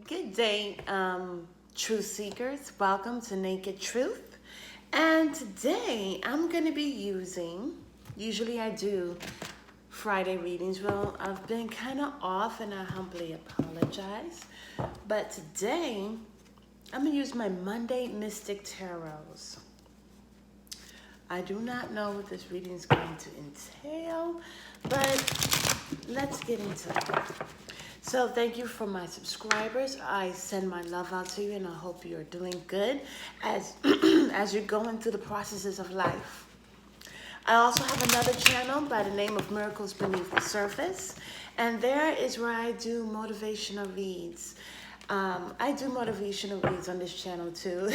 Good day, truth seekers. Welcome to Naked Truth. And today I'm going to be using, usually I do Friday readings. Well, I've been kind of off and I humbly apologize. But today I'm going to use my Monday Mystic Tarots. I do not know what this reading is going to entail, but let's get into it. So thank you for my subscribers. I send my love out to you and I hope you're doing good as, as you're going through the processes of life. I also have another channel by the name of Miracles Beneath the Surface. And there is where I do motivational reads. I do motivational reads on this channel too.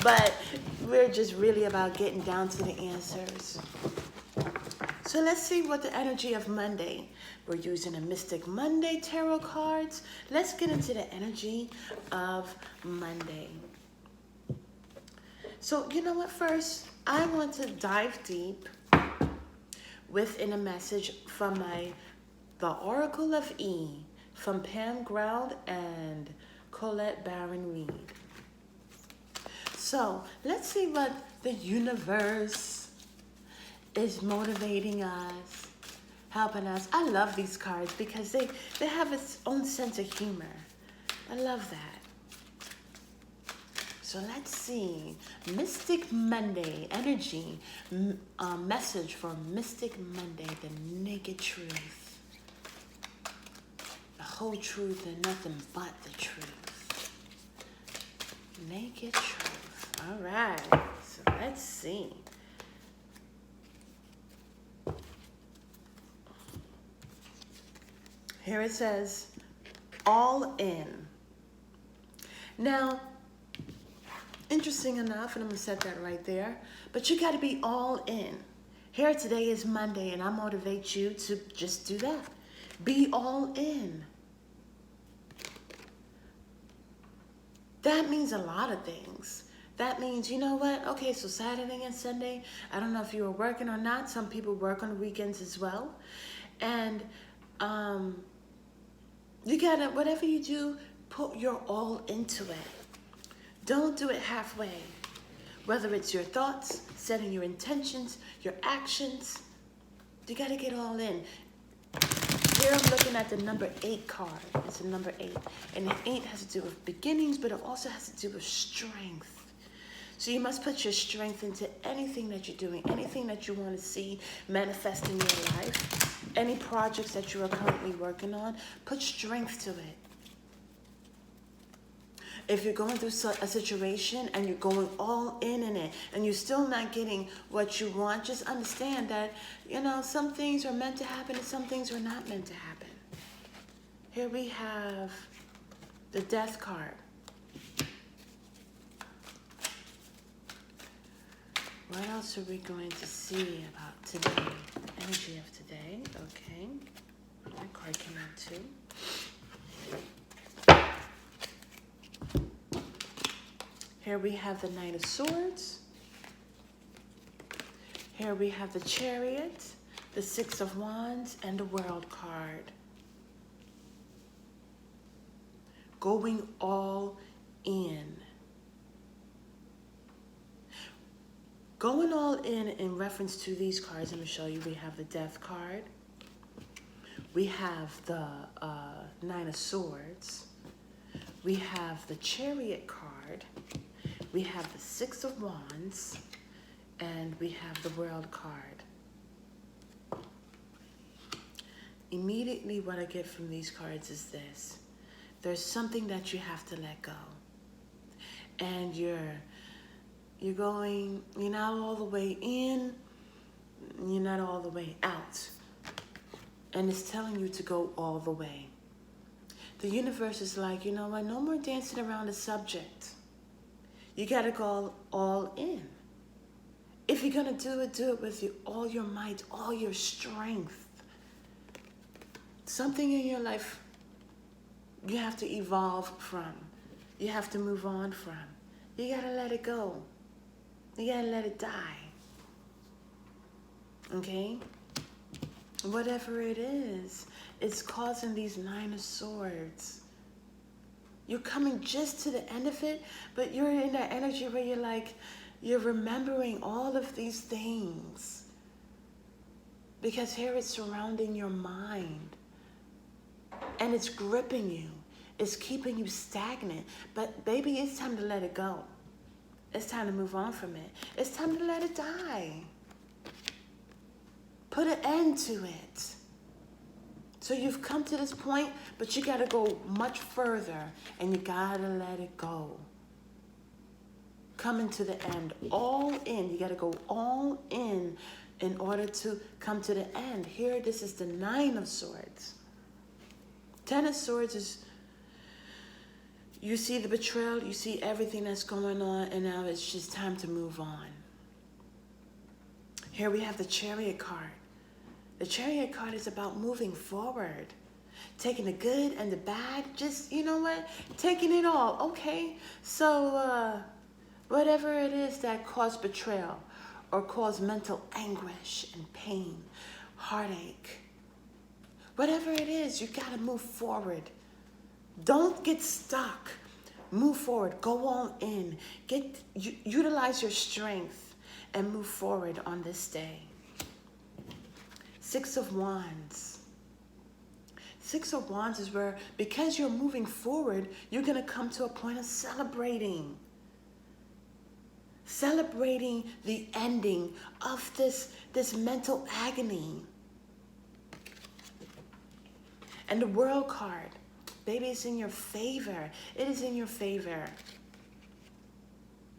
But we're just really about getting down to the answers. So let's see what the energy of Monday. We're using a Mystic Monday tarot cards. Let's get into the energy of Monday. So you know what, first, I want to dive deep within a message from The Oracle of E from Pam Ground and Colette Baron Reed. So let's see what the universe is motivating us, helping us. I love these cards because they have its own sense of humor. I love that. So let's see. Mystic Monday energy, message for Mystic Monday, the naked truth. The whole truth and nothing but the truth. Naked truth. All right. So let's see. Here it says, all in. Now, interesting enough, and I'm going to set that right there, but you got to be all in. Here today is Monday, and I motivate you to just do that. Be all in. That means a lot of things. That means, you know what? Okay, so Saturday and Sunday, I don't know if you were working or not. Some people work on the weekends as well. And you gotta, whatever you do, put your all into it. Don't do it halfway. Whether it's your thoughts, setting your intentions, your actions, you gotta get all in. Here I'm looking at the number 8 card. It's a number 8. And the 8 has to do with beginnings, but it also has to do with strength. So you must put your strength into anything that you're doing, anything that you want to see manifest in your life, any projects that you are currently working on, put strength to it. If you're going through a situation and you're going all in it and you're still not getting what you want, just understand that, you know, some things are meant to happen and some things are not meant to happen. Here we have the Death card. What else are we going to see about today? Energy of today. Okay. That card came out too. Here we have the Knight of Swords. Here we have the Chariot, the Six of Wands, and the World card. Going all in. Going all in reference to these cards, let me show you. We have the Death card. We have the Nine of Swords. We have the Chariot card. We have the Six of Wands. And we have the World card. Immediately what I get from these cards is this. There's something that you have to let go. And you're not all the way in, you're not all the way out. And it's telling you to go all the way. The universe is like, you know what, no more dancing around the subject. You gotta go all in. If you're gonna do it with all your might, all your strength. Something in your life you have to evolve from. You have to move on from. You gotta let it go. You gotta let it die. Okay? Whatever it is, it's causing these Nine of Swords. You're coming just to the end of it, but you're in that energy where you're like, you're remembering all of these things. Because here it's surrounding your mind. And it's gripping you. It's keeping you stagnant. But baby, it's time to let it go. It's time to move on from it. It's time to let it die. Put an end to it. So you've come to this point, but you got to go much further, and you got to let it go. Coming to the end, all in. You got to go all in order to come to the end. Here, this is the 9 of Swords. 10 of Swords is, you see the betrayal, you see everything that's going on, and now it's just time to move on. Here we have the Chariot card. The Chariot card is about moving forward. Taking the good and the bad, just, you know what? Taking it all, okay? So, whatever it is that caused betrayal or caused mental anguish and pain, heartache, whatever it is, you gotta move forward. Don't get stuck. Move forward. Go all in. Utilize your strength and move forward on this day. 6 of Wands. 6 of Wands is where, because you're moving forward, you're going to come to a point of celebrating. Celebrating the ending of this mental agony. And the World card, baby, it's in your favor. It is in your favor.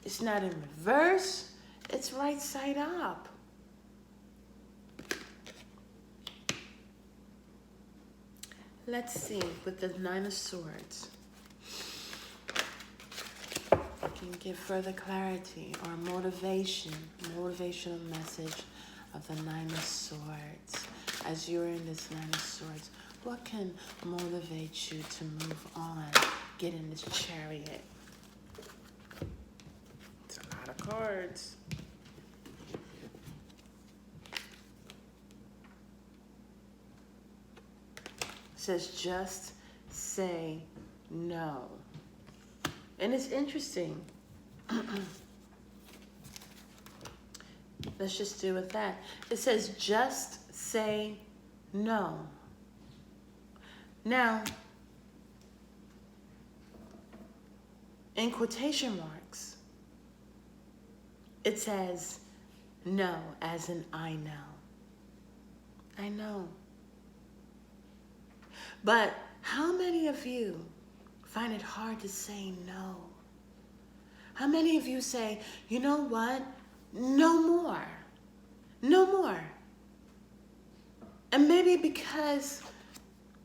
It's not in reverse. It's right side up. Let's see, with the 9 of Swords, I can give further clarity or motivational message of the 9 of Swords. As you're in this 9 of Swords, what can motivate you to move on, get in this Chariot? It's a lot of cards. Says just say no. And it's interesting. Let's just do with that. It says just say no. Now, in quotation marks, it says no, as in I know. I know. But how many of you find it hard to say no? How many of you say, you know what? No more. No more. And maybe because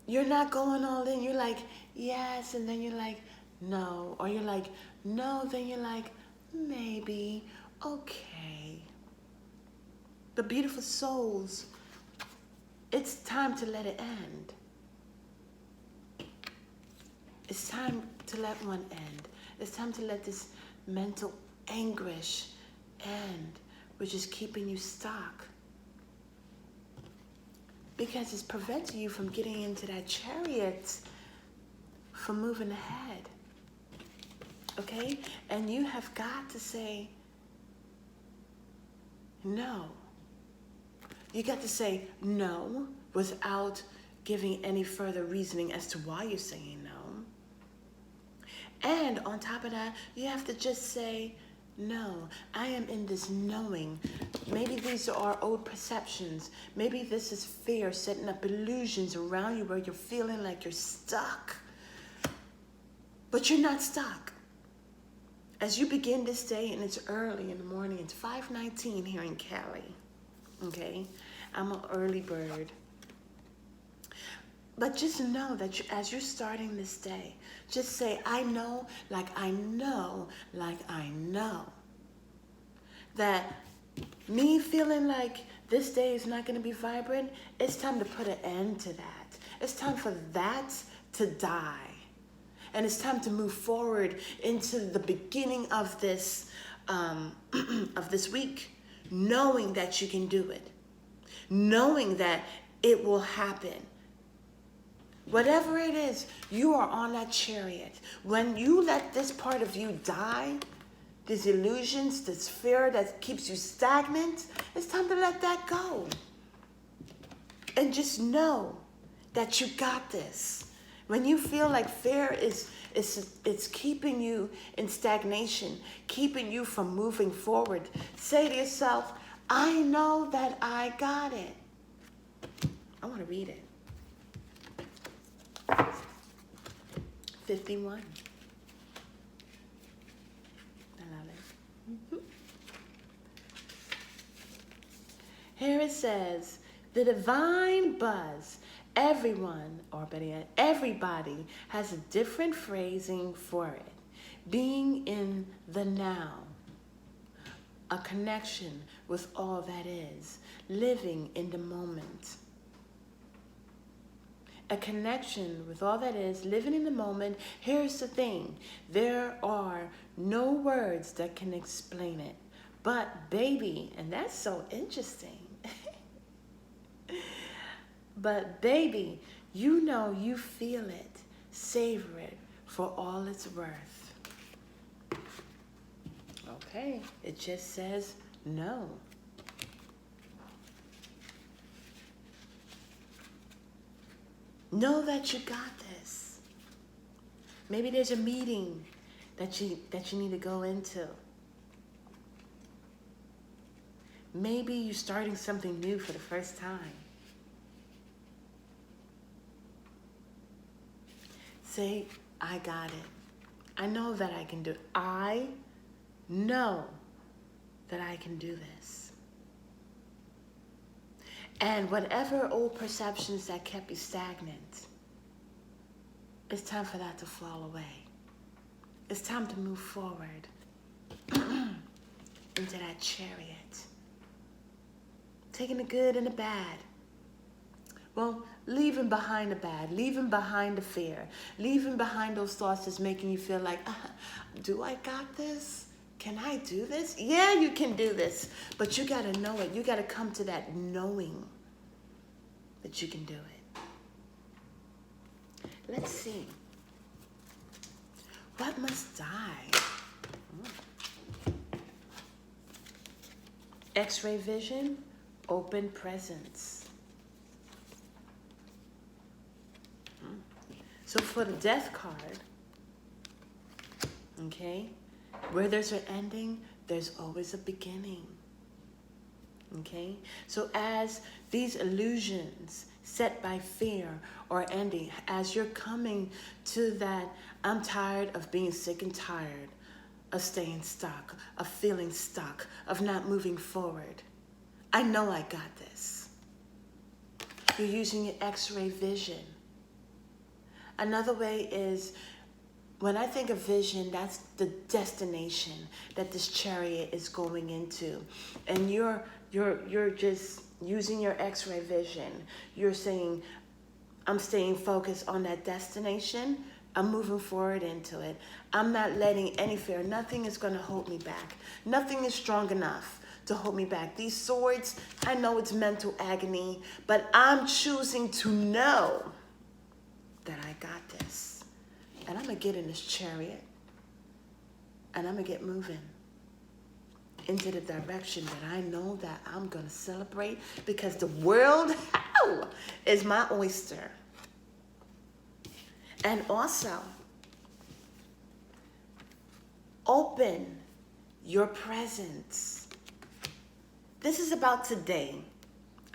you're not going all in, you're like, yes, and then you're like, no. Or you're like, no, then you're like, maybe, okay. The beautiful souls, it's time to let it end. It's time to let one end. It's time to let this mental anguish end, which is keeping you stuck. Because it's preventing you from getting into that Chariot, from moving ahead. Okay? And you have got to say no. You got to say no without giving any further reasoning as to why you're saying no. And on top of that, you have to just say, no, I am in this knowing. Maybe these are old perceptions. Maybe this is fear setting up illusions around you where you're feeling like you're stuck. But you're not stuck. As you begin this day, and it's early in the morning, it's 5:19 here in Cali. Okay? I'm an early bird. But just know that as you're starting this day, just say, I know, like I know, like I know. That me feeling like this day is not going to be vibrant, it's time to put an end to that. It's time for that to die. And it's time to move forward into the beginning of this week, knowing that you can do it. Knowing that it will happen. Whatever it is, you are on that chariot. When you let this part of you die, these illusions, this fear that keeps you stagnant, it's time to let that go. And just know that you got this. When you feel like fear it's keeping you in stagnation, keeping you from moving forward, say to yourself, I know that I got it. I want to read it. 51. I love it. Here it says, the divine buzz. Everyone, or better yet, everybody has a different phrasing for it. Being in the now. A connection with all that is. Living in the moment. A connection with all that is, living in the moment. Here's the thing. There are no words that can explain it. But baby, and that's so interesting. But baby, you know you feel it. Savor it for all it's worth. Okay, it just says no. Know that you got this. Maybe there's a meeting that you need to go into. Maybe you're starting something new for the first time. Say, I got it. I know that I can do it. I know that I can do this. And whatever old perceptions that kept you stagnant, it's time for that to fall away. It's time to move forward into that chariot. Taking the good and the bad. Well, leaving behind the bad, leaving behind the fear, leaving behind those thoughts that's making you feel like, do I got this? Can I do this? Yeah, you can do this, but you got to know it. You got to come to that knowing that you can do it. Let's see. What must die? X-ray vision, open presence. So for the death card, okay, where there's an ending, there's always a beginning. Okay? So as these illusions set by fear are ending, as you're coming to that, I'm tired of being sick and tired, of staying stuck, of feeling stuck, of not moving forward. I know I got this. You're using your X-ray vision. Another way is, when I think of vision, that's the destination that this chariot is going into. And you're just using your X-ray vision. You're saying, I'm staying focused on that destination. I'm moving forward into it. I'm not letting any fear. Nothing is going to hold me back. Nothing is strong enough to hold me back. These swords, I know it's mental agony, but I'm choosing to know that I got this. And I'm going to get in this chariot. And I'm going to get moving into the direction that I know that I'm going to celebrate, because the world is my oyster. And also, open your presence. This is about today,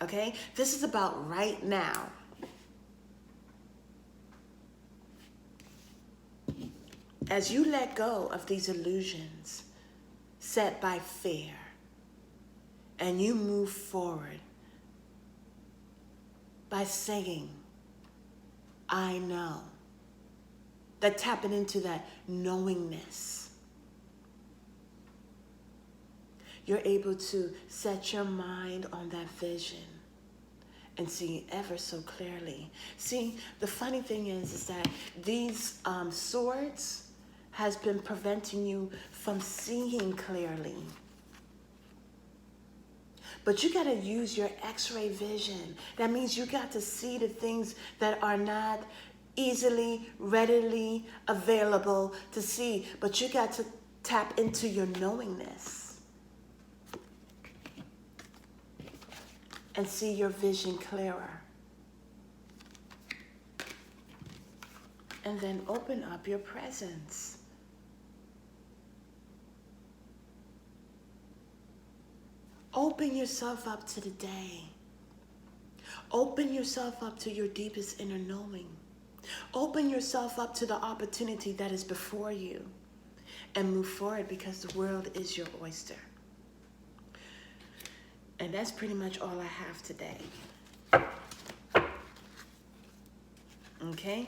okay? This is about right now. As you let go of these illusions set by fear, and you move forward by saying, I know. That tapping into that knowingness. You're able to set your mind on that vision and see ever so clearly. See, the funny thing is that these swords has been preventing you from seeing clearly. But you got to use your X-ray vision. That means you got to see the things that are not easily, readily available to see. But you got to tap into your knowingness and see your vision clearer. And then open up your presence. Open yourself up to the day. Open yourself up to your deepest inner knowing. Open yourself up to the opportunity that is before you. And move forward, because the world is your oyster. And that's pretty much all I have today. Okay?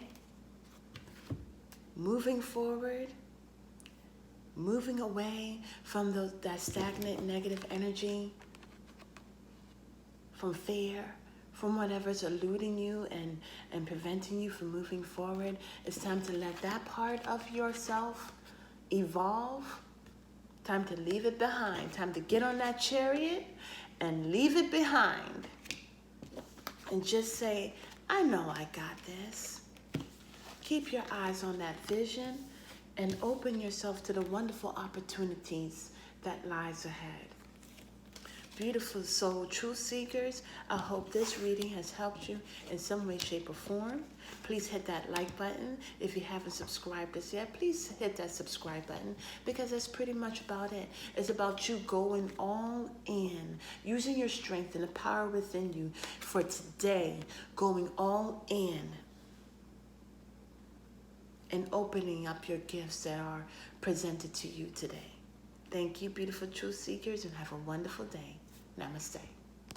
Moving forward, moving away from that stagnant negative energy, from fear, from whatever's eluding you and preventing you from moving forward. It's time to let that part of yourself evolve. Time to leave it behind. Time to get on that chariot and leave it behind. And just say, I know I got this. Keep your eyes on that vision and open yourself to the wonderful opportunities that lies ahead. Beautiful soul truth seekers, I hope this reading has helped you in some way, shape, or form. Please hit that like button. If you haven't subscribed us yet, please hit that subscribe button, because that's pretty much about it. It's about you going all in, using your strength and the power within you for today, going all in and opening up your gifts that are presented to you today. Thank you, beautiful truth seekers, and have a wonderful day. Namaste.